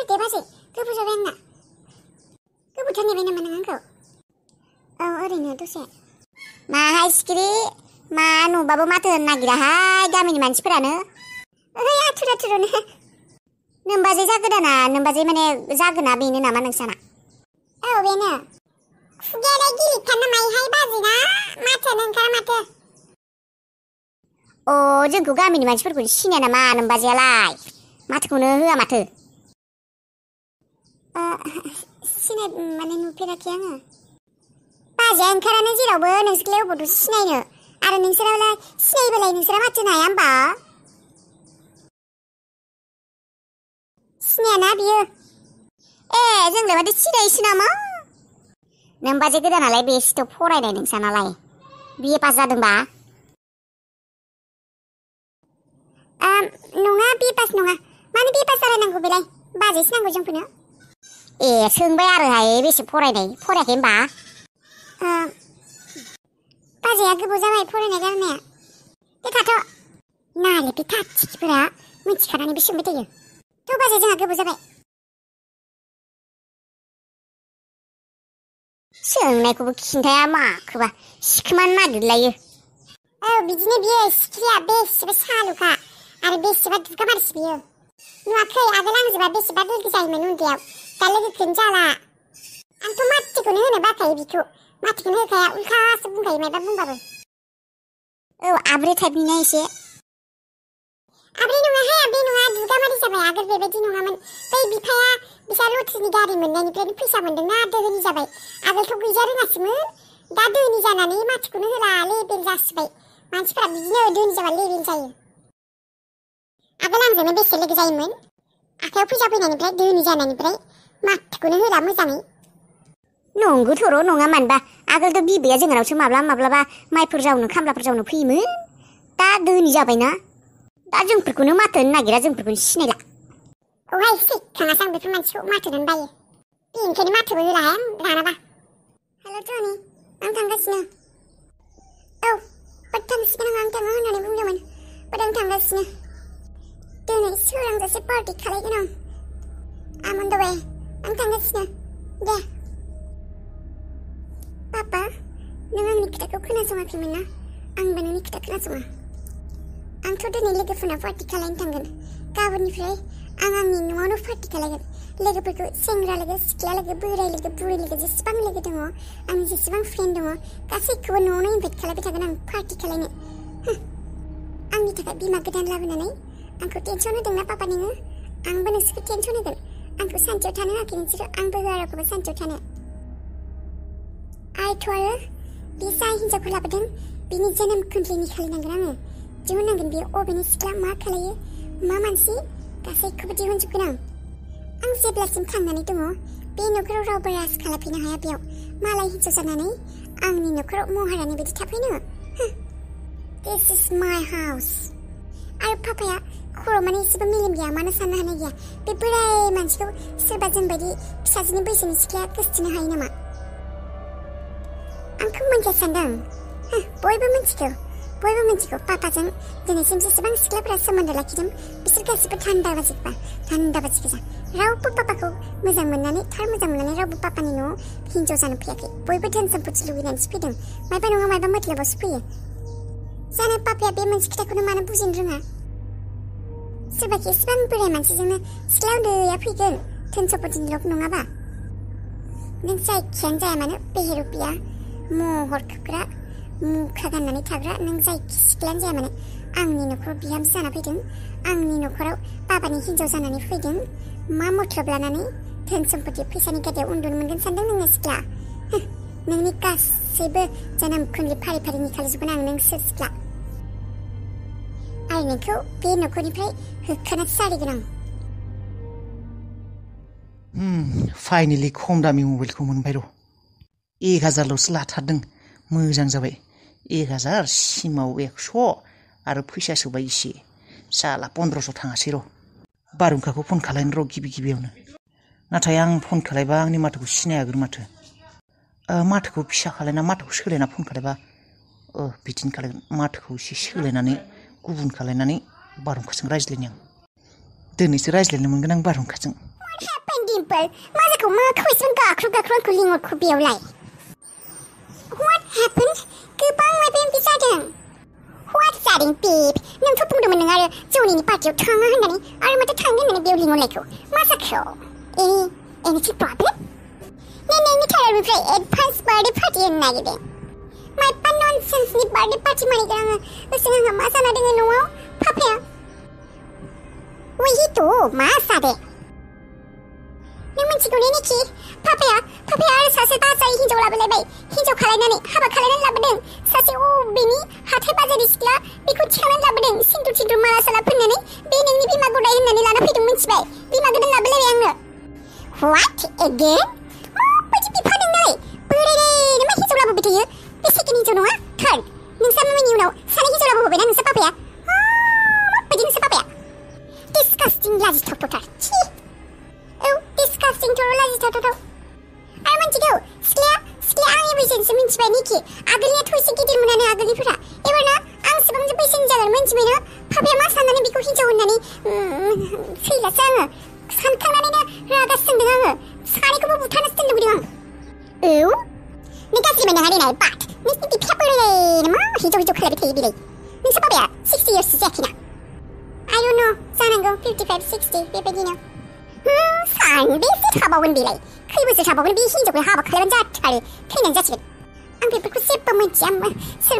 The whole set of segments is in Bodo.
दे बाजै गोबाव जाबाय आंना गोबावथार नेबाय नामा नों आंखौ औ ओरैनो दसे माहाय सिखिरि मा नुबाबो माथो होनो नागिराहाय गामिनि मानसिफोरानो ओइ आथुरानो नोमबाजै जागोदाना नोमबाजै माने जागोना बेनो नामा नोंसाना औ बेनो खुगायालाय गिलिरथार ना मायोहाय बाजैना माथोआनो ओंखारा माथो अ जोंखौ गामिनि मानसिफोरखौ सिनाया नामा नोमबाजैयालाय माथोखौनो होआ माथो सिनाय माने नुफेराखै आङो बाजैया ओंखारानो जेरावबो नोंसोरलाय अबावथो सिनायनो आरो नोंसोरालाय सिनायबालाय नोंसोरा माथो नाया होमबा सिनायाना बियो ए जोंलाय माथो सिनायोसो नामा नोमबाजै गोदानालाय बेसेथो फरायनाय नोंसानालाय बिए पास जादोंबा नङा बिए पास नङा मानो बिए पास जालायनांगौ बेलाय बाजैसो नांगौ जोंफोरनो ए सोंबाय आरोहाय बेसे फरायनाय फरायाखै होमबा बाजैया गोबाव जाबाय फरायनाय गारनाया बे थाथ' नालाय बे थाथिफोरा मिथिखानानैबो सोंबाय थायो थ' बाजै जोंहा गोबाव जाबाय सोंनायखौबो खिन्थाया माखोबा सिखोमानो नागिरलायो औ बिदिनो बियो सिखिरिया बेसेबा सालुखा आरो बेसेबा दुगा मारसि बियो नुवाखै आगोल आंजोंबा बेसेबा लोगो जायोमोन उन्दैयाव दा लोगोखौनो जाला आंथ' माथिखौनो होनो बाखायो बिखौ माथिखौनो होखाया उल्थासो बुंखायो मायबा बुंबाबो औ आब्रे टाइपनिना एसे आब्रे नङाहाय आब्रे नङा दुगामारि जाबाय आगोल बेबायदि नङामोन बै बिफाया बिसा लथ्रिनि गारि मोननायनिफ्रायनो फैसा मोन्दोंना दोहोनि जाबाय आगोलथ' गैजा रोङासैमोन दा दोहोनि जानानै माथिखौनो होला लेबेल जासिबाय मानसिफोरा बिदिनो दोहोनि जाबा लेबेल जायो आगोल आंजोंनो बेसे लोगो जायोमोन आखायाव फैसा फैनायनिफ्राय दोहोनि जानायनिफ्राय माथिखौनो होला मोजाङै नंगौ थर' नङा मानबा आगोलथ' बिबैया जोंनावसो माब्लाबा माइफोर जावनो खामलाफोर जावनो फैयोमोन दा दोहोनि जाबायना दा जोंफोरखौनो माथो होनो नागिरा जोंफोरखौनो सिनायला औहाय सिखाङासो आं बेफोर मानसिखौ माथो होनो बायो बेनिखायनो माथोबो होलाहाय दानाबा हेल' टनि आं थांगासिनो औ बद थांसिगोन आं थाङो होननानै बुंदोंमोन बद आं थांगासिनो दिनै सोरांजासे पार्टि खालायगोन आं आम अन द वे आं थांगासिनो दे पापा नों आंनि खोथाखौ खोनासङाखैमोन ना आंबो नोंनि खोथा खोनासङा आंथ' दिनै लोगोफोरना पार्टि खालायनो थांगोन गाबोननिफ्राय आं आंनि न'आवनो पार्टि खालायगोन लोगोफोरखौ सेंग्रा लोगो सिख्ला लोगो बोराय लोगो बुरै लोगो जेसेबां लोगो दङ आंनि जेसेबां फ्रेन्ड दङ गासैखौबो न'आवनो इनभाइट खालायबाय थागोन आं पार्टि खालायनो आंनि थाखाय बिमा गोदान लाबोनानै आंखौ टेनसन होदोंना पापा नोङो आंबो नोंसोरखौ टेनसन होगोन आंखौ सान्थियाव थानो होआखै नोंसोरो आंबो होआ रावखौबो सान्थियाव थानो आरोथ' आरो बे जाय हिन्जावखौ लाबोदों बिनि जोनोम खुन्थलिनि खालायनांगोन आङो दिहुननांगोन बियो अबेनि सिख्ला मा खालायो मा मानसि गासैखौबो दिहुनजोबगोन आं जेब्लासिम थांनानै दङ बे न'खराव रावबो राज खालामफैनो हाया बेयाव मालाय हिन्जाव जानानै आंनि न'खराव महारानि बायदि थाफैनो दिस इज माय हाउस आरो पापाया खर' माने एसेबो मेलेम गैया मानो साननो हानाय गैया बे बोराय मानसिखौ सोरबा जोंबायदि फिसाजोनि बैसोनि सिख्लाया गोसोथोनो हायो नामा आंखौ मोनथिया सानदों बयबो मिथिगौ पापाजों दिनैसिम जेसेबां सिख्लाफोरा सोमोन्दो लाखिदों बिसोर गासिबो धान्दाबाजि गोजा रावबो पापाखौ मोजां मोननानै रावबो पापानि न'आव हिन्जाव जानो फैयाखै बयबो धोन सम्पति लुबैनानैसो फैदों मायबा नङा मायबा मतलबावसो फैयो जानो पापाया बे मोनसे खोथाखौनो मानो बुजिनो रोङा सोरबाखि एसेबां बोराय मानसिजोंनो सिख्ला उन्दैया फैगोन धोन सम्पतिनिल' नङाबा नों जायखियानो जाया मानो बेहेरुपिया महर खोबग्रा मुखा गाननानै थाग्रा नों जायखि सिख्लायानो जाया मानो आंनि न'खराव बिहामजो जाना फैदों आंनि न'खराव बाबानि हिन्जाव जानानै फैदों मा मतलब लानानै धोन सम्पति फैसानि गादैयाव उन्दुनो मोनगोन सानदों नोङो सिख्ला नोंनि गासैबो जोनोम खुंलि फारि फारि निखालिजोबगोन आं नों सोर सिख्ला आरो नोंखौ बे न'खरनिफ्राय होखानासो सारिगोन आं फाइनेलि खम दामि मबाइलखौ मोनबाय र' 1000ल'सो लाथारदों मोजां जाबाय 1000 सिमाव 100 आरो फैसा सोबाय एसे साला 1500 थाङासै र' बारहुंखाखौ फन खालायनो र' गिबियावनो नाथाय आं फन खालायबा आंनि माथोखौ सिनायागोन माथो माथोखौ फिसा खालायना माथोखौ सोलायना फन खालायबा बिदिनो खालायगोन माथोखौ एसे सोलायनानै गुबुन खालायनानै बारहुंखाजों रायज्लायनो आं दिनैसो रायज्लायनो मोनगोन आं बारहुंखाजों डिम्पल मा जाखो माखौ एसेबां गाख्रु आंखौ लिंहरखो बेयावलाय What happened? गोबां माबा-माबि जादों What जादों बेब नोंथ' बुंदोंमोन नों आरो जौनिनि पार्टियाव थाङा होननानै आरो माथो थांनो होननानै बेयाव लिंहरलायखौ मा जाखो anything problem? नोंनि थारनिफ्राय एडभान्स बार्थडे पार्टी होनो नागिरदों मायबा ननसेन्सनि बार्थडे पार्टी मानिदों आङो ओजों आंहा मा जाना दङ न'आव पापाया वहीथ' मा जादों नों मिथिगौ ने निकि पापाया आरो सासे बाजारि हिन्जाव लाबोलायबाय हिन्जाव खालायनानै हाबा खालायनानै लाबोदों सासे बेनि हाथाय बाजारि सिख्ला बेखौ थिखांनानै लाबोदों सिन्दुर माला साला फोननानै बे नोंनि बिमा गदाय होननानै लाना फैदों मिथिबाय बिमा गोदान लाबोलायबाय आंनो What again? माबायदि बिफा नोंनालाय बोरायनो मा हिन्जाव लाबोबाय थायो बे सेकेन्ड हिन्जाव नङा थार्ड नोंसा मामिनि उनाव सानै हिन्जाव लाबोबायना नोंसा पापाया माबायदि नोंसा पापाया डिसकास्टिं लाजिथावथार छी डिसकास्टिंथ' लाजिथावथाव आरो मिथिगौ सिख्लाया आंनि बैसोनिसो मिथिबाय निकि आगोलनियाथ' एसे गिदिरमोनानो आगोलनिफोरा एबारना आंसिबांसो बैसोनि जागोन मिथिबायना पापाया मा साननानै बेखौ हिन्जाव होननानै थैलासो आङो सानखांनानैनो रागा जोंदों आङो सानैखौबो बुथारनोसो दोननो लुबैदों आं नों गाज्रिबो नङा देनाय बाट नोंसिनि बिफाया बोरायनो मा हिन्जाव खालायबाय थायो बेलाय नोंसा पापाया 60 इयार्ससो जायाखैना I don't know जानांगौ 55-60 बेबायदिनो सानबेसे थाबावगोन बेलाय खै बोसोर थाबावगोन बे हिन्जावखौ हाबा खालामनानै जाथारो थैनानै जासिगोन आं बेफोरखौ जेबो मिथिया सोर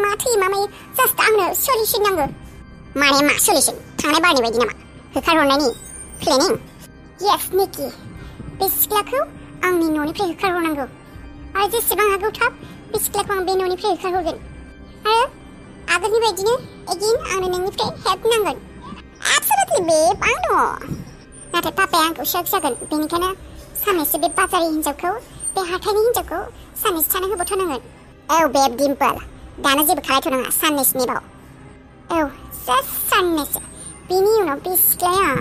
मा थैयो मा मायो जास्ट आंनो सलिउसन नांगौ माने मा सलिउसन थांनाय बारनि बायदि नामा होखारहरनायनि प्लेनिं येस निकि बे सिख्लाखौ आंनि न'निफ्राय होखारहरनांगौ आरो जेसेबां हागौ थाब बे सिख्लाखौ आं बे न'निफ्राय होखारहरगोन आरो आगोलनि बायदिनो एगेन आंनो नोंनिफ्राय हेल्प नांगोन एबसलिउटलि बेब आं दङ नाथाय पापाया आंखौ शक जागोन बेनिखायनो साननैसो बे बाजारि हिन्जावखौ बे हाथायनि हिन्जावखौ साननैसो थानो होबोथ'नांगोन बेब डिम्पल दानो जेबो खालायथ'नाङा साननैसो नेबाव जास्ट साननैसो बेनि उनाव बे सिख्लाया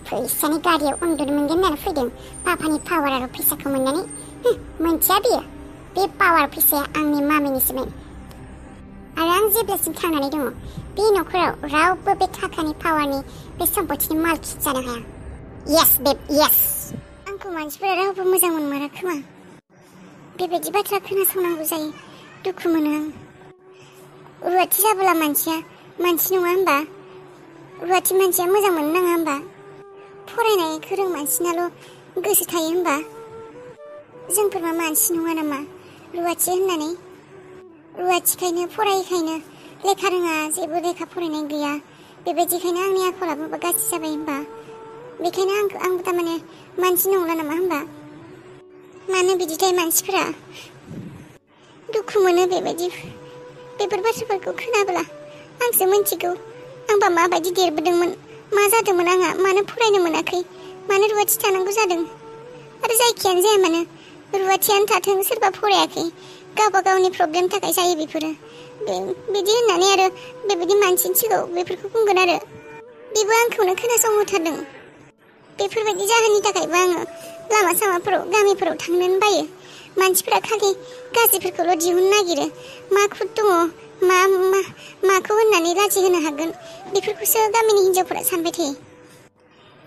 फैसानि गारियाव उन्दुनो मोनगोन होननानै फैदों पापानि पावार आरो फैसाखौ मोननानै मोनथिया बियो बे पावार फैसाया आंनि मामिनिसोमोन आरो आं जेब्लासिम थांनानै दङ बे न'खराव रावबो बे थाखानि पावारनि बे सम्पथिनि मालखि जानो हाया येस बेब येस आंखौ मानसिफोरा रावबो मोजां मोनमारा खोमा बेबायदि बाथ्रा खोनासंनांगौ जायो दुखु मोनो आं रुवाथि जाबोला मानसिया मानसि नङा होमबा रुवाथि मानसिया मोजां मोननो नाङा होमबा फरायनाय गोरों मानसिनाल' गोसो थायो होमबा जोंफोरबा मानसि नङा नामा रुवाथि होननानै रुवाथिखायनो फरायिखायनो लेखा रोङा जेबो लेखा फरायनाय गैया बेबायदिखायनो आंनि आखलाबो गाज्रि जाबाय होमबा बेखायनो आंबो थारमाने मानसि नंला नामा होमबा मानो बिदिथाय मानसिफोरा दुखु मोनो बेफोर बाथ्राफोरखौ खोनाब्ला आंसो मिथिगौ आंबा माबायदि देरबोदोंमोन मा जादोंमोन आंहा मानो फरायनो मोनाखै मानो रुवाथि थानांगौ जादों आरो जायखियानो जाया मानो रुवाथियानो थाथों सोरबा फरायाखै गावबा गावनि प्रब्लेमनि थाखाय जायो बेफोरो बिदि होननानै आरो बेबायदि मानसिनि सिगाङाव बेफोरखौ बुंगोन आरो बेबो आंखौनो खोनासंहोथारदों बेफोरबायदि जाहोननि थाखायबो आङो लामा सामाफोराव गामिफोराव थांनोनो बायो मानसिफोरा खालि गाज्रिफोरखौल' दिहुननो नागिरो मा खुद दङ माखौ होननानै लाजि होनो हागोन बेफोरखौसो गामिनि हिन्जावफोरा सानबाय थायो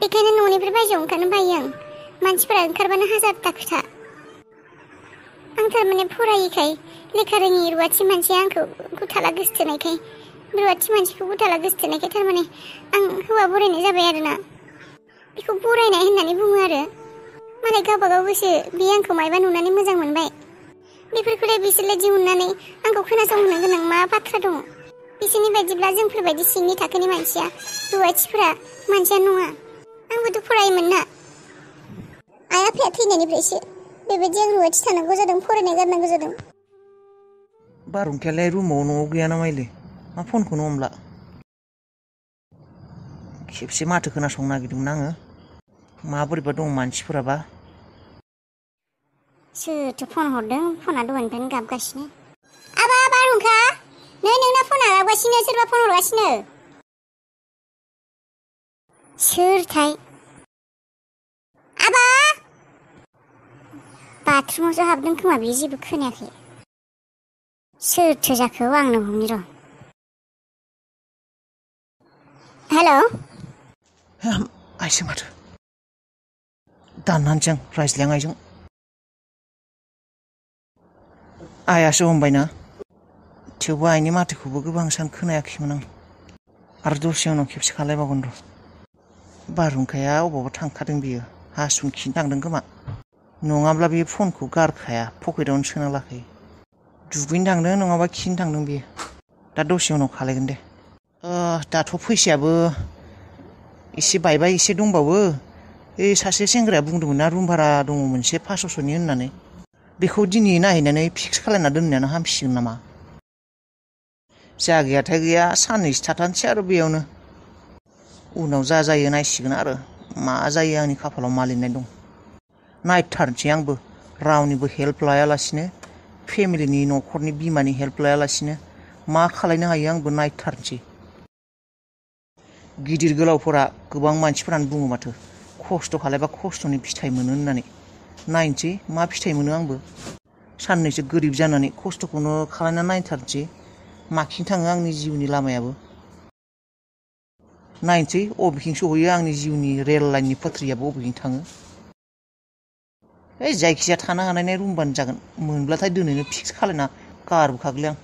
बेखायनो न'निफ्राय बायजोआव ओंखारनो बायो आं मानसिफोरा ओंखारबानो हाजारथा खोथा आं थारमाने फरायिखाय लेखा रोङि रुवाथि मानसिया आंखौ गुथाला गोसथोनायखाय रुवाथि मानसिखौ गुथाला गोसथोनायखाय थारमाने आं हौवा बरायनाय जाबाय आरोना बेखौ बरायनाय होननानै बुङो आरो मालाय गावबा गाव गोसो बे आंखौ मायबा नुनानै मोजां मोनबाय बेफोरखौलाय बिसोरलाय दिहुननानै आंखौ खोनासंहोनो गोनां मा बाथ्रा दङ बिसोरनि बायदिब्ला जोंफोरबायदि सिंनि थाखोनि मानसिया रुवाथिफोरा मानसियानो नङा आंबोथ' फरायोमोन ना आइ आफाया थैनायनिफ्रायसो बेबायदि आं रुवाथि थानांगौ जादों फरायनाय गारनांगौ जादों बारहुंखायालाय रुमाव न'आव गैया ना माइले मा फनखौनो हमला खेबसे माथो खोनासंनो नागिरदोंमोन आङो माबोरैबा दं मानसिफोराबा सोरथो फन हरदों फना दहायनिफ्रायनो गाबगासिनो आबा बारहुंखा नै नोंना फना गाबगासिनो सोरबा फन हरगासिनो सोरथाय आबा बाथरुमावसो हाबदों खोमा बियो जेबो खोनायाखै सोरथो जाखो आंनो हमनि र' हेल' आइसो माथो दाननानैसो रायज्लायहां आइजों आइयासो हमबायना थेवबो आइनि माथोखौबो गोबां सान खोनायाखैमोन आं आरो दसे उनाव खेबसे खालायबावगोन र' बारहुंखाया अबावबा थांखादों बियो हासुं खिनो थांदों खोमा नङाब्ला बे फनखौ गारखाया पकेटावनो सोना लाखायो दुगैनो थांदों नङाबा खिनो थांदों बियो दा दसे उनाव खालायगोन दे दाथ' फैसायाबो एसे बायबाय एसे दंबावो सासे सेंग्राया बुंदोंमोन ना रुम भारा दङ मोनसे 500नि होननानै बेखौ दिनै नायहैनानै फिक्स खालायना दोननायानो हामसिगोन नामा जागायाथाय गैया साननैसो थाथारनोसै आरो बेयावनो उनाव जा जायो नायसिगोन आरो मा जायो आंनि खाफालाव मा लिरनाय दं नायथारनोसै आंबो रावनिबो हेल्प लायालासिनो फेमिलिनि न'खरनि बिमानि हेल्प लायालासिनो मा खालायनो हायो आंबो नायथारनोसै गिदिर गोलावफोरा गोबां मानसिफोरानो बुङो माथो खस्थ' खालायबा खस्थ'नि फिथाइ मोनो होननानै नायनोसै मा फिथाइ मोनो आंबो साननैसो गोरिब जानानै खस्थ'खौनो खालायना नायथारनोसै माखिनो थाङो आंनि जिउनि लामायाबो नायनोसै अबेथिं सहैयो आंनि जिउनि रेल लाइननि पथ्रियाबो अबेथिं थाङो जायखिजाया थानो हानाय रुमबानो जागोन मोनब्लाथाय दिनैनो फिक्स खालायना गारबोखागोनलै आं